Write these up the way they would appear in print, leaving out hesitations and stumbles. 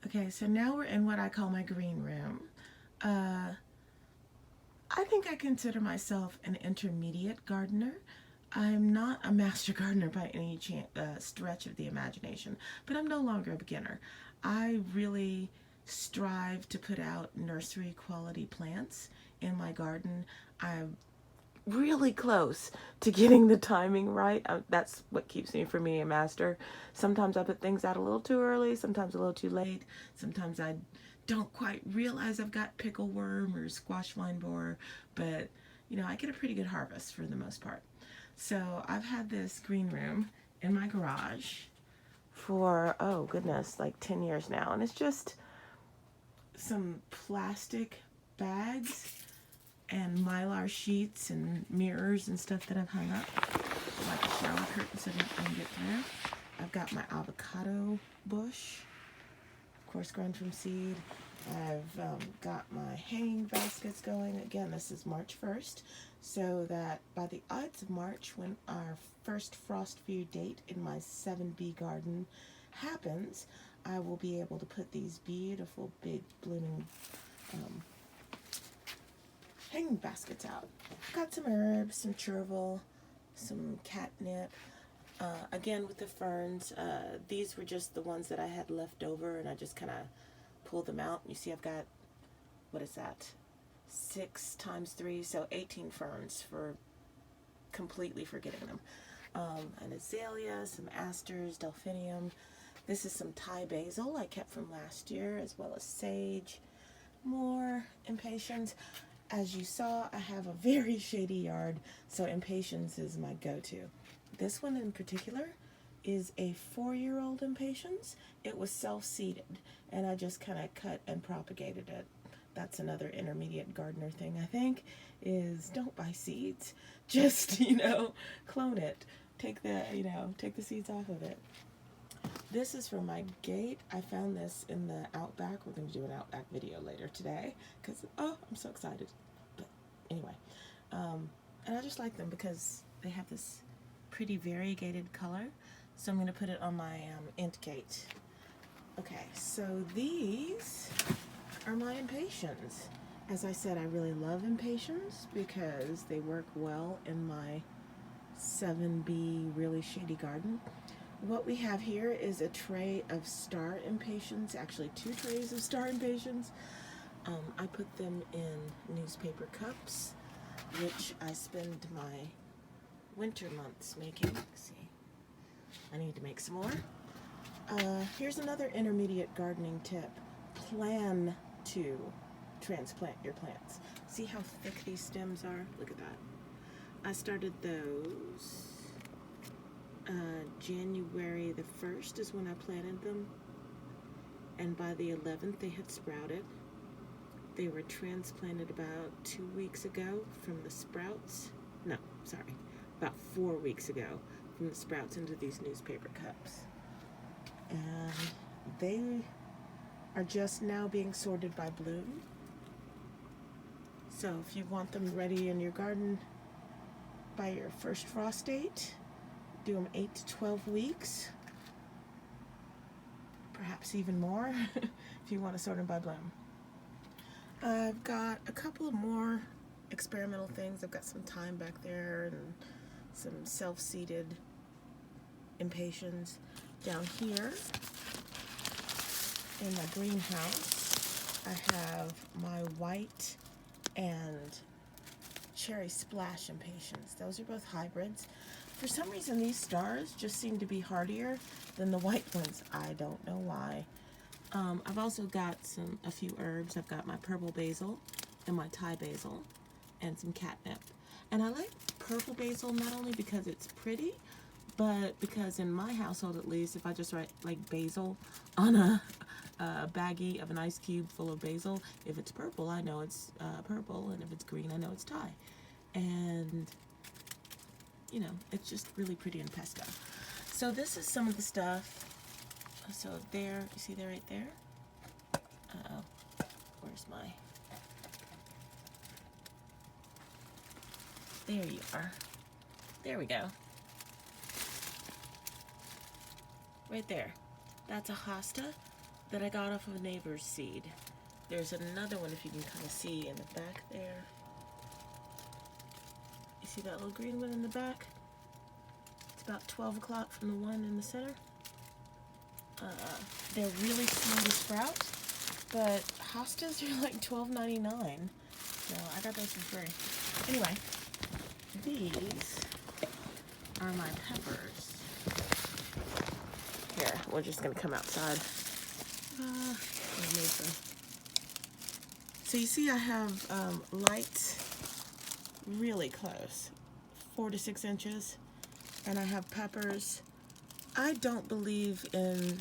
Okay, so now we're in what I call my green room. Uh, I think I consider myself an intermediate gardener. I'm not a master gardener by any stretch of the imagination, but I'm no longer a beginner. I really strive to put out nursery quality plants in my garden. I'm really close to getting the timing right. That's what keeps me from being a master. Sometimes I put things out a little too early, sometimes a little too late. Sometimes I don't quite realize I've got pickle worm or squash vine borer, but I get a pretty good harvest for the most part. So I've had this green room in my garage for, oh goodness, like 10 years now. And it's just some plastic bags and mylar sheets and mirrors and stuff that I've hung up, like a shower curtain so that I can get through. I've got my avocado bush, of course, grown from seed. I've got my hanging baskets going. Again, this is March 1st, so that by the Ides of March, when our first frost view date in my 7B garden happens, I will be able to put these beautiful, big, blooming hanging baskets out. Got some herbs, some chervil, some catnip. Again, with the ferns, these were just the ones that I had left over, and I just kind of pulled them out. You see I've got, what is that, 6 times 3, so 18 ferns for completely forgetting them. An azalea, some asters, delphinium. This is some Thai basil I kept from last year, as well as sage. More impatiens. As you saw, I have a very shady yard, so impatiens is my go-to. This one in particular is a 4-year-old impatiens. It was self-seeded, and I just kind of cut and propagated it. That's another intermediate gardener thing, I think, is don't buy seeds. Just, clone it. Take the seeds off of it. This is from my gate. I found this in the outback. We're going to do an outback video later today because, I'm so excited. But anyway, and I just like them because they have this pretty variegated color. So I'm going to put it on my int gate. Okay, so these are my impatiens. As I said, I really love impatiens because they work well in my 7B really shady garden. What we have here is a tray of star impatiens, actually 2 trays of star impatiens. I put them in newspaper cups, which I spend my winter months making. Let's see, I need to make some more. Here's another intermediate gardening tip. Plan to transplant your plants. See how thick these stems are? Look at that. I started those January the 1st is when I planted them, and by the 11th they had sprouted. They were transplanted about 2 weeks ago from the sprouts. No, sorry, about 4 weeks ago from the sprouts into these newspaper cups. And they are just now being sorted by bloom. So if you want them ready in your garden by your first frost date, do them 8 to 12 weeks, perhaps even more if you want to sort them by bloom. I've got a couple of more experimental things. I've got some thyme back there and some self-seeded impatiens. Down here in my greenhouse, I have my white and cherry splash impatiens. Those are both hybrids. For some reason, these stars just seem to be hardier than the white ones. I don't know why. I've also got a few herbs. I've got my purple basil and my Thai basil and some catnip. And I like purple basil not only because it's pretty, but because in my household at least, if I just write like basil on a baggie of an ice cube full of basil, if it's purple, I know it's purple, and if it's green, I know it's Thai. And it's just really pretty in pesto. So this is some of the stuff. So there, you see there right there? Uh-oh, where's my, there you are. There we go. Right there. That's a hosta. that I got off of a neighbor's seed. There's another one, if you can kind of see in the back there. You see that little green one in the back? It's about 12 o'clock from the one in the center. They're really small to sprout, but hostas are like $12.99. So I got those for free. Anyway, these are my peppers. Here, we're just gonna come outside. So you see I have lights really close, 4 to 6 inches, and I have peppers. I don't believe in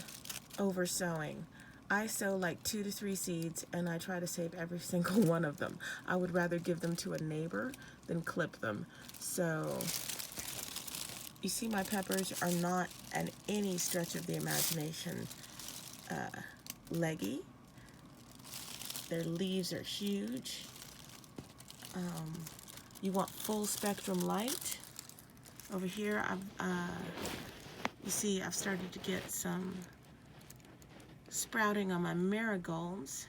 over sowing. I sow like 2 to 3 seeds and I try to save every single one of them. I would rather give them to a neighbor than clip them. So you see my peppers are not at any stretch of the imagination leggy. Their leaves are huge. You want full spectrum light. Over here, you see I've started to get some sprouting on my marigolds,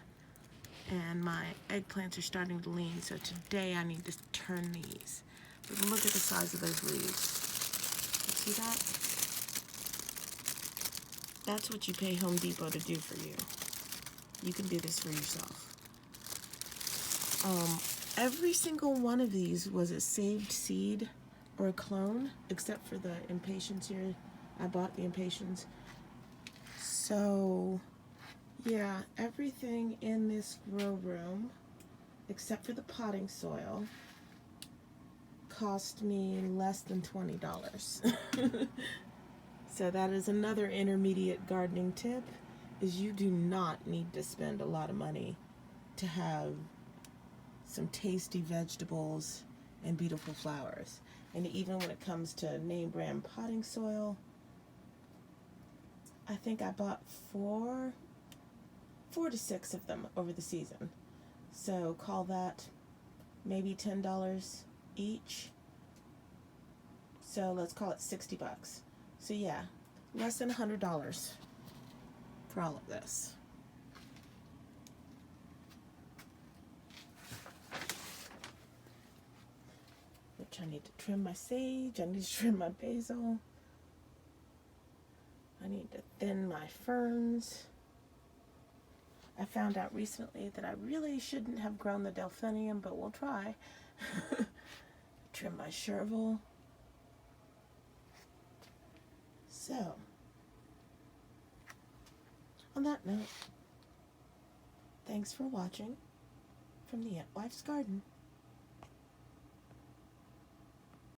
and my eggplants are starting to lean, so today I need to turn these. But look at the size of those leaves. You see that? That's what you pay Home Depot to do for you. You can do this for yourself. Every single one of these was a saved seed or a clone, except for the impatiens here. I bought the impatiens. So yeah, everything in this grow room, except for the potting soil, cost me less than $20. So that is another intermediate gardening tip, is you do not need to spend a lot of money to have some tasty vegetables and beautiful flowers. And even when it comes to name brand potting soil, I think I bought four to six of them over the season. So call that maybe $10 each. So let's call it 60 bucks. So yeah, less than $100 for all of this. Which I need to trim my sage, I need to trim my basil, I need to thin my ferns. I found out recently that I really shouldn't have grown the delphinium, but we'll try. Trim my chervil. So, on that note, thanks for watching from the Aunt Wife's Garden.